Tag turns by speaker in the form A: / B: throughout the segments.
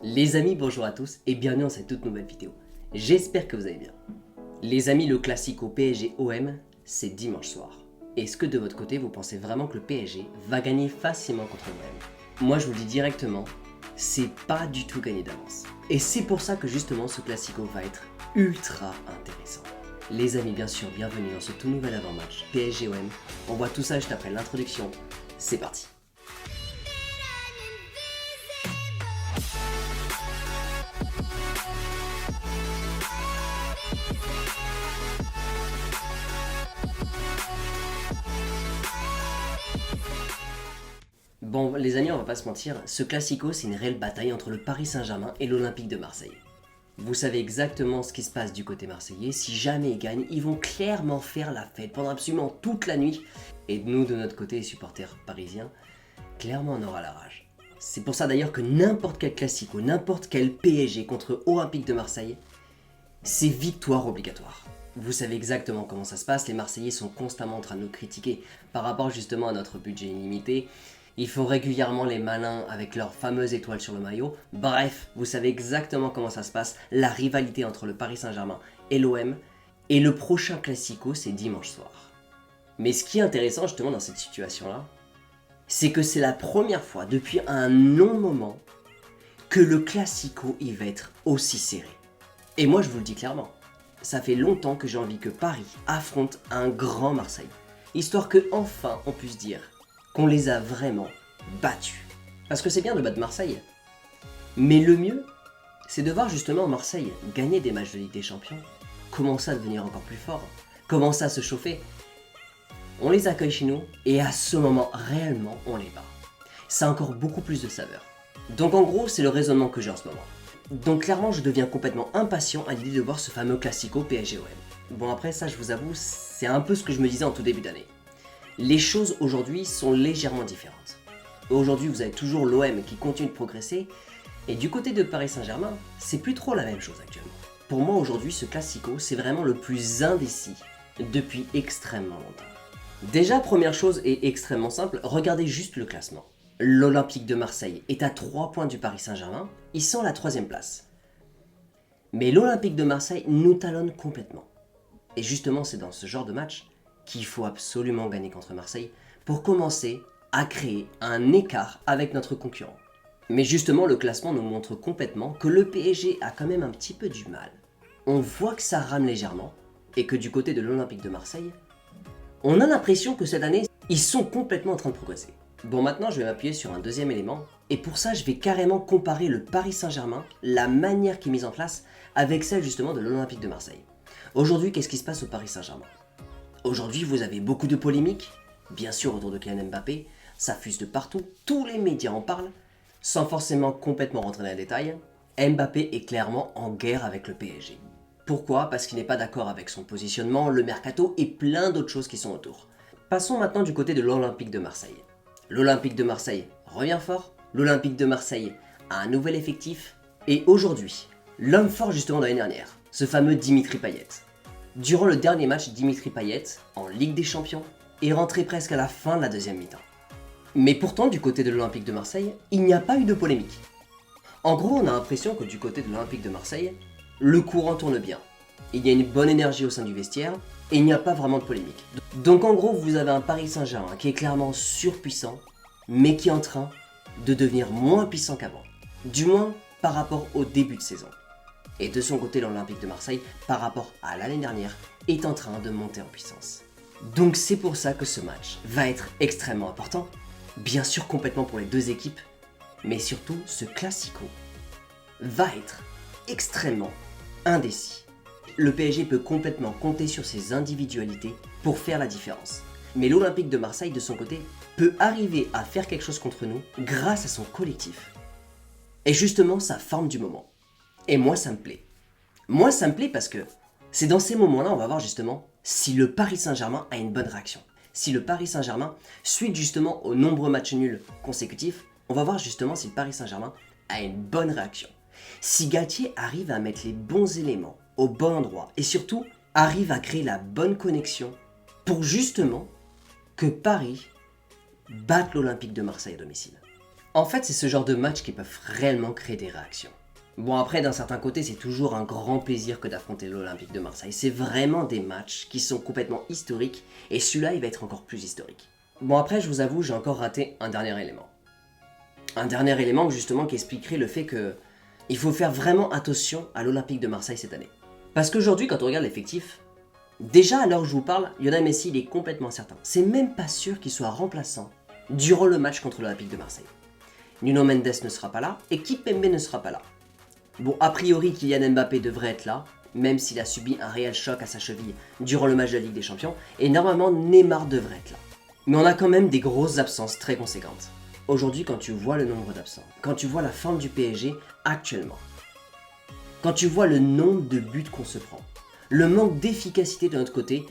A: Les amis, bonjour à tous et bienvenue dans cette toute nouvelle vidéo. J'espère que vous allez bien. Les amis, le classique au PSG-OM, c'est dimanche soir. Est-ce que de votre côté, vous pensez vraiment que le PSG va gagner facilement contre l'OM? Moi, je vous le dis directement, c'est pas du tout gagné d'avance. Et c'est pour ça que justement, ce classico va être ultra intéressant. Les amis, bien sûr, bienvenue dans ce tout nouvel avant-match PSG-OM. On voit tout ça juste après l'introduction. C'est parti. Bon les amis, on va pas se mentir, ce classico c'est une réelle bataille entre le Paris Saint-Germain et l'Olympique de Marseille. Vous savez exactement ce qui se passe du côté marseillais, si jamais ils gagnent, ils vont clairement faire la fête pendant absolument toute la nuit. Et nous de notre côté, les supporters parisiens, clairement on aura la rage. C'est pour ça d'ailleurs que n'importe quel classico, n'importe quel PSG contre Olympique de Marseille, c'est victoire obligatoire. Vous savez exactement comment ça se passe, les Marseillais sont constamment en train de nous critiquer par rapport justement à notre budget illimité. Ils font régulièrement les malins avec leur fameuse étoile sur le maillot. Bref, vous savez exactement comment ça se passe, la rivalité entre le Paris Saint-Germain et l'OM. Et le prochain classico, c'est dimanche soir. Mais ce qui est intéressant justement dans cette situation-là, c'est que c'est la première fois depuis un long moment que le classico il va être aussi serré. Et moi je vous le dis clairement, ça fait longtemps que j'ai envie que Paris affronte un grand Marseille. Histoire que enfin on puisse dire qu'on les a vraiment battus. Parce que c'est bien de battre Marseille. Mais le mieux, c'est de voir justement Marseille gagner des matchs de Ligue des Champions, commencer à devenir encore plus fort, commencer à se chauffer. On les accueille chez nous et à ce moment, réellement, on les bat. Ça a encore beaucoup plus de saveur. Donc en gros, c'est le raisonnement que j'ai en ce moment. Donc clairement, je deviens complètement impatient à l'idée de voir ce fameux classico PSG-OM. Bon après ça, je vous avoue, c'est un peu ce que je me disais en tout début d'année. Les choses aujourd'hui sont légèrement différentes. Aujourd'hui, vous avez toujours l'OM qui continue de progresser, et du côté de Paris Saint-Germain, c'est plus trop la même chose actuellement. Pour moi aujourd'hui, ce classico, c'est vraiment le plus indécis depuis extrêmement longtemps. Déjà, première chose et extrêmement simple, regardez juste le classement. L'Olympique de Marseille est à 3 points du Paris Saint-Germain, ils sont à la 3e place. Mais l'Olympique de Marseille nous talonne complètement. Et justement, c'est dans ce genre de match qu'il faut absolument gagner contre Marseille pour commencer à créer un écart avec notre concurrent. Mais justement, le classement nous montre complètement que le PSG a quand même un petit peu du mal. On voit que ça rame légèrement et que du côté de l'Olympique de Marseille, on a l'impression que cette année, ils sont complètement en train de progresser. Bon, maintenant, je vais m'appuyer sur un deuxième élément et pour ça, je vais carrément comparer le Paris Saint-Germain, la manière qui est mise en place, avec celle justement de l'Olympique de Marseille. Aujourd'hui, qu'est-ce qui se passe au Paris Saint-Germain ? Aujourd'hui, vous avez beaucoup de polémiques, bien sûr autour de Kylian Mbappé, ça fuse de partout, tous les médias en parlent, sans forcément complètement rentrer dans les détails. Mbappé est clairement en guerre avec le PSG. Pourquoi ? Parce qu'il n'est pas d'accord avec son positionnement, le mercato et plein d'autres choses qui sont autour. Passons maintenant du côté de l'Olympique de Marseille. L'Olympique de Marseille revient fort, l'Olympique de Marseille a un nouvel effectif, et aujourd'hui, l'homme fort justement de l'année dernière, ce fameux Dimitri Payet. Durant le dernier match, Dimitri Payet, en Ligue des Champions, est rentré presque à la fin de la deuxième mi-temps. Mais pourtant, du côté de l'Olympique de Marseille, il n'y a pas eu de polémique. En gros, on a l'impression que du côté de l'Olympique de Marseille, le courant tourne bien. Il y a une bonne énergie au sein du vestiaire, et il n'y a pas vraiment de polémique. Donc en gros, vous avez un Paris Saint-Germain qui est clairement surpuissant, mais qui est en train de devenir moins puissant qu'avant. Du moins, par rapport au début de saison. Et de son côté, l'Olympique de Marseille, par rapport à l'année dernière, est en train de monter en puissance. Donc c'est pour ça que ce match va être extrêmement important, bien sûr complètement pour les deux équipes, mais surtout ce classico va être extrêmement indécis. Le PSG peut complètement compter sur ses individualités pour faire la différence. Mais l'Olympique de Marseille, de son côté, peut arriver à faire quelque chose contre nous grâce à son collectif. Et justement, sa forme du moment. Et moi, ça me plaît. Moi, ça me plaît parce que c'est dans ces moments-là, on va voir justement si le Paris Saint-Germain a une bonne réaction. Si le Paris Saint-Germain, suite justement aux nombreux matchs nuls consécutifs, on va voir justement si le Paris Saint-Germain a une bonne réaction. Si Galtier arrive à mettre les bons éléments au bon endroit et surtout arrive à créer la bonne connexion pour justement que Paris batte l'Olympique de Marseille à domicile. En fait, c'est ce genre de match qui peuvent réellement créer des réactions. Bon après, d'un certain côté, c'est toujours un grand plaisir que d'affronter l'Olympique de Marseille. C'est vraiment des matchs qui sont complètement historiques, et celui-là, il va être encore plus historique. Bon après, je vous avoue, j'ai encore raté un dernier élément. Un dernier élément justement qui expliquerait le fait que il faut faire vraiment attention à l'Olympique de Marseille cette année. Parce qu'aujourd'hui, quand on regarde l'effectif, déjà à l'heure où je vous parle, Lionel Messi, il est complètement certain. C'est même pas sûr qu'il soit remplaçant durant le match contre l'Olympique de Marseille. Nuno Mendes ne sera pas là et Kimpembe ne sera pas là. Bon, a priori, Kylian Mbappé devrait être là, même s'il a subi un réel choc à sa cheville durant le match de la Ligue des Champions, et normalement Neymar devrait être là. Mais on a quand même des grosses absences très conséquentes. Aujourd'hui, quand tu vois le nombre d'absents, quand tu vois la forme du PSG actuellement, quand tu vois le nombre de buts qu'on se prend, le manque d'efficacité de notre côté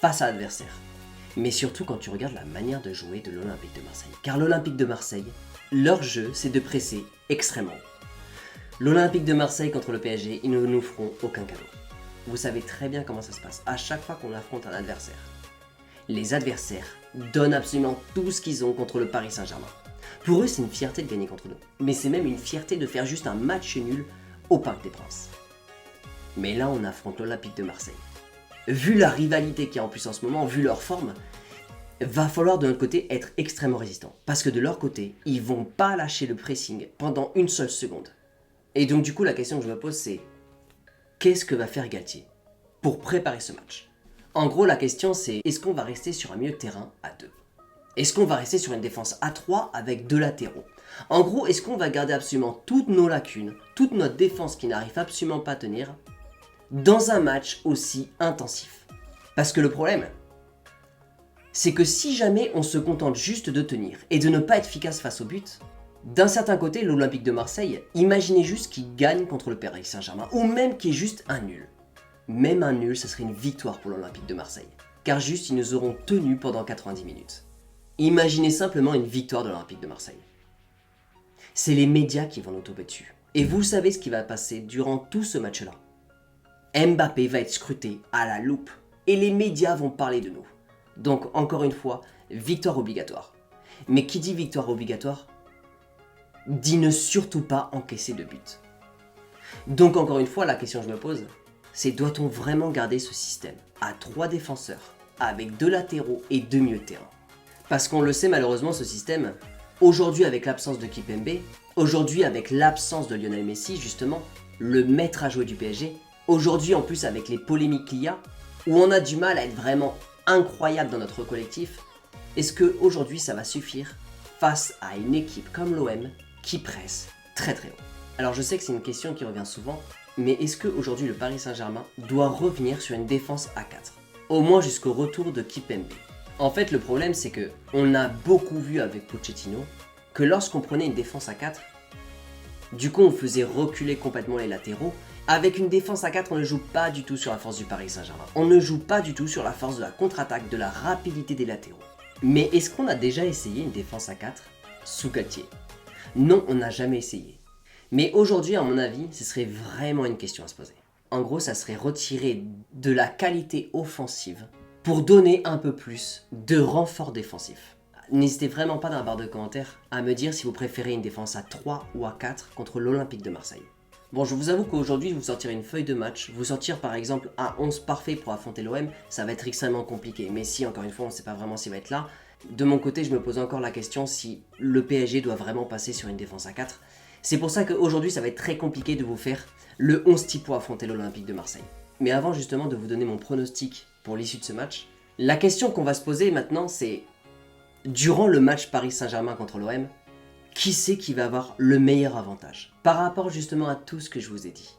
A: face à l'adversaire, mais surtout quand tu regardes la manière de jouer de l'Olympique de Marseille. Car l'Olympique de Marseille, leur jeu, c'est de presser extrêmement haut. L'Olympique de Marseille contre le PSG, ils ne nous feront aucun cadeau. Vous savez très bien comment ça se passe à chaque fois qu'on affronte un adversaire. Les adversaires donnent absolument tout ce qu'ils ont contre le Paris Saint-Germain. Pour eux, c'est une fierté de gagner contre nous. Mais c'est même une fierté de faire juste un match nul au Parc des Princes. Mais là, on affronte l'Olympique de Marseille. Vu la rivalité qu'il y a en plus en ce moment, vu leur forme, va falloir de notre côté être extrêmement résistant. Parce que de leur côté, ils vont pas lâcher le pressing pendant une seule seconde. Et donc du coup, la question que je me pose, c'est qu'est-ce que va faire Galtier pour préparer ce match? En gros, la question c'est est-ce qu'on va rester sur un milieu de terrain à 2? Est-ce qu'on va rester sur une défense à 3 avec 2 latéraux? En gros, est-ce qu'on va garder absolument toutes nos lacunes, toute notre défense qui n'arrive absolument pas à tenir dans un match aussi intensif? Parce que le problème, c'est que si jamais on se contente juste de tenir et de ne pas être efficace face au but, d'un certain côté, l'Olympique de Marseille, imaginez juste qu'il gagne contre le Paris Saint-Germain, ou même qu'il y ait juste un nul. Même un nul, ce serait une victoire pour l'Olympique de Marseille, car juste ils nous auront tenus pendant 90 minutes. Imaginez simplement une victoire de l'Olympique de Marseille. C'est les médias qui vont nous tomber dessus. Et vous savez ce qui va passer durant tout ce match-là. Mbappé va être scruté à la loupe, et les médias vont parler de nous. Donc encore une fois, victoire obligatoire. Mais qui dit victoire obligatoire dit ne surtout pas encaisser de but. Donc encore une fois, la question que je me pose, c'est doit-on vraiment garder ce système à 3 défenseurs, avec 2 latéraux et 2 milieux de terrain? Parce qu'on le sait malheureusement, ce système, aujourd'hui avec l'absence de Kimpembe, aujourd'hui avec l'absence de Lionel Messi justement, le maître à jouer du PSG, aujourd'hui en plus avec les polémiques qu'il y a, où on a du mal à être vraiment incroyable dans notre collectif, est-ce que aujourd'hui ça va suffire face à une équipe comme l'OM qui presse très très haut? Alors je sais que c'est une question qui revient souvent, mais est-ce qu'aujourd'hui le Paris Saint-Germain doit revenir sur une défense à 4? Au moins jusqu'au retour de Kimpembe. En fait le problème c'est que on a beaucoup vu avec Pochettino que lorsqu'on prenait une défense à 4, du coup on faisait reculer complètement les latéraux. Avec une défense à 4, on ne joue pas du tout sur la force du Paris Saint-Germain. On ne joue pas du tout sur la force de la contre-attaque, de la rapidité des latéraux. Mais est-ce qu'on a déjà essayé une défense à 4 sous Galtier? Non, on n'a jamais essayé. Mais aujourd'hui, à mon avis, ce serait vraiment une question à se poser. En gros, ça serait retirer de la qualité offensive pour donner un peu plus de renfort défensif. N'hésitez vraiment pas dans la barre de commentaires à me dire si vous préférez une défense à 3 ou à 4 contre l'Olympique de Marseille. Bon, je vous avoue qu'aujourd'hui, vous sortirez une feuille de match. Vous sortir par exemple un 11 parfait pour affronter l'OM, ça va être extrêmement compliqué. Mais si, encore une fois, on ne sait pas vraiment s'il va être là. De mon côté, je me pose encore la question si le PSG doit vraiment passer sur une défense à 4. C'est pour ça qu'aujourd'hui, ça va être très compliqué de vous faire le 11 type pour affronter l'Olympique de Marseille. Mais avant justement de vous donner mon pronostic pour l'issue de ce match, la question qu'on va se poser maintenant, c'est durant le match Paris Saint-Germain contre l'OM, qui c'est qui va avoir le meilleur avantage par rapport justement à tout ce que je vous ai dit?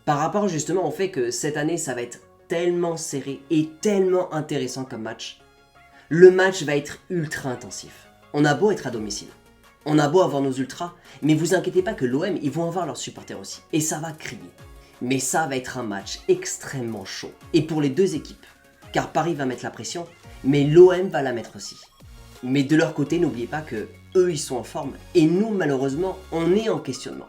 A: Par rapport justement au fait que cette année, ça va être tellement serré et tellement intéressant comme match. Le match va être ultra intensif. On a beau être à domicile, on a beau avoir nos ultras, mais vous inquiétez pas que l'OM, ils vont avoir leurs supporters aussi. Et ça va crier. Mais ça va être un match extrêmement chaud. Et pour les deux équipes. Car Paris va mettre la pression, mais l'OM va la mettre aussi. Mais de leur côté, n'oubliez pas que eux, ils sont en forme. Et nous, malheureusement, on est en questionnement.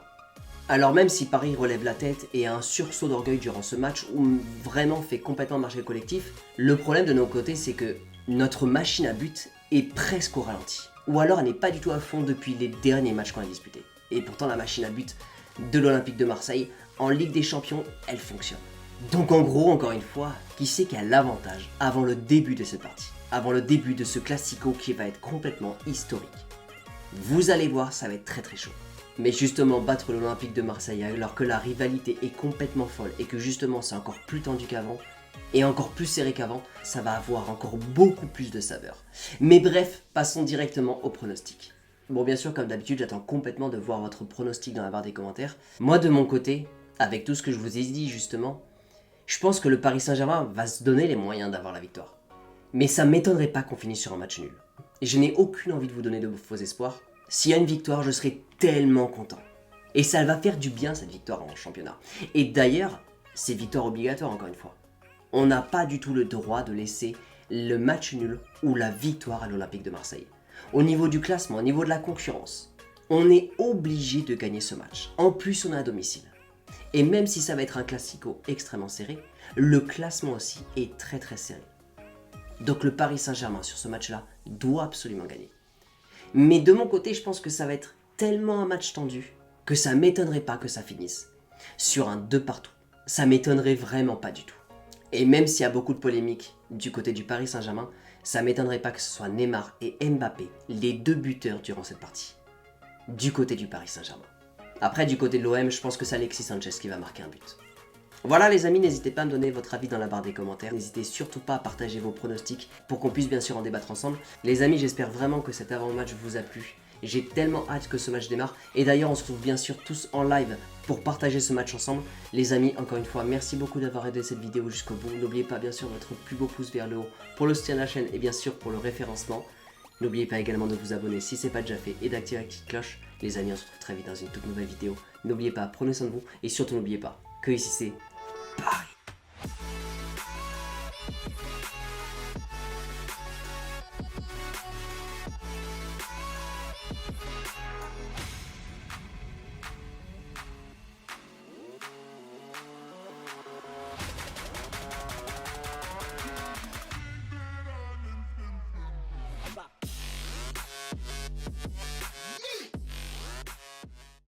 A: Alors même si Paris relève la tête et a un sursaut d'orgueil durant ce match où vraiment fait complètement marcher le collectif, le problème de nos côtés, c'est que notre machine à but est presque au ralenti. ou alors elle n'est pas du tout à fond depuis les derniers matchs qu'on a disputés. Et pourtant la machine à but de l'Olympique de Marseille, en Ligue des Champions, elle fonctionne. Donc en gros, encore une fois, qui c'est qui a l'avantage avant le début de cette partie, avant le début de ce Classico qui va être complètement historique? Vous allez voir, ça va être très très chaud. Mais justement, battre l'Olympique de Marseille alors que la rivalité est complètement folle et que justement c'est encore plus tendu qu'avant, et encore plus serré qu'avant, ça va avoir encore beaucoup plus de saveur. Mais bref, passons directement au pronostic. Bon, bien sûr, comme d'habitude, j'attends complètement de voir votre pronostic dans la barre des commentaires. Moi, de mon côté, avec tout ce que je vous ai dit justement, je pense que le Paris Saint-Germain va se donner les moyens d'avoir la victoire. Mais ça m'étonnerait pas qu'on finisse sur un match nul. Et je n'ai aucune envie de vous donner de faux espoirs. S'il y a une victoire, je serai tellement content. Et ça va faire du bien cette victoire en championnat. Et d'ailleurs, c'est victoire obligatoire encore une fois. On n'a pas du tout le droit de laisser le match nul ou la victoire à l'Olympique de Marseille. Au niveau du classement, au niveau de la concurrence, on est obligé de gagner ce match. En plus, on est à domicile. Et même si ça va être un classico extrêmement serré, le classement aussi est très très serré. Donc le Paris Saint-Germain sur ce match-là doit absolument gagner. Mais de mon côté, je pense que ça va être tellement un match tendu que ça m'étonnerait pas que ça finisse sur un 2 partout. Ça m'étonnerait vraiment pas du tout. Et même s'il y a beaucoup de polémiques du côté du Paris Saint-Germain, ça m'étonnerait pas que ce soit Neymar et Mbappé les deux buteurs durant cette partie. Du côté du Paris Saint-Germain. Après, du côté de l'OM, je pense que c'est Alexis Sanchez qui va marquer un but. Voilà les amis, n'hésitez pas à me donner votre avis dans la barre des commentaires. N'hésitez surtout pas à partager vos pronostics pour qu'on puisse bien sûr en débattre ensemble. Les amis, j'espère vraiment que cet avant-match vous a plu. J'ai tellement hâte que ce match démarre. Et d'ailleurs, on se retrouve bien sûr tous en live pour partager ce match ensemble. Les amis, encore une fois, merci beaucoup d'avoir aidé cette vidéo jusqu'au bout. N'oubliez pas bien sûr votre plus beau pouce vers le haut pour le soutien de la chaîne et bien sûr pour le référencement. N'oubliez pas également de vous abonner si ce n'est pas déjà fait et d'activer la petite cloche. Les amis, on se retrouve très vite dans une toute nouvelle vidéo. N'oubliez pas, prenez soin de vous et surtout n'oubliez pas que ici c'est Paris.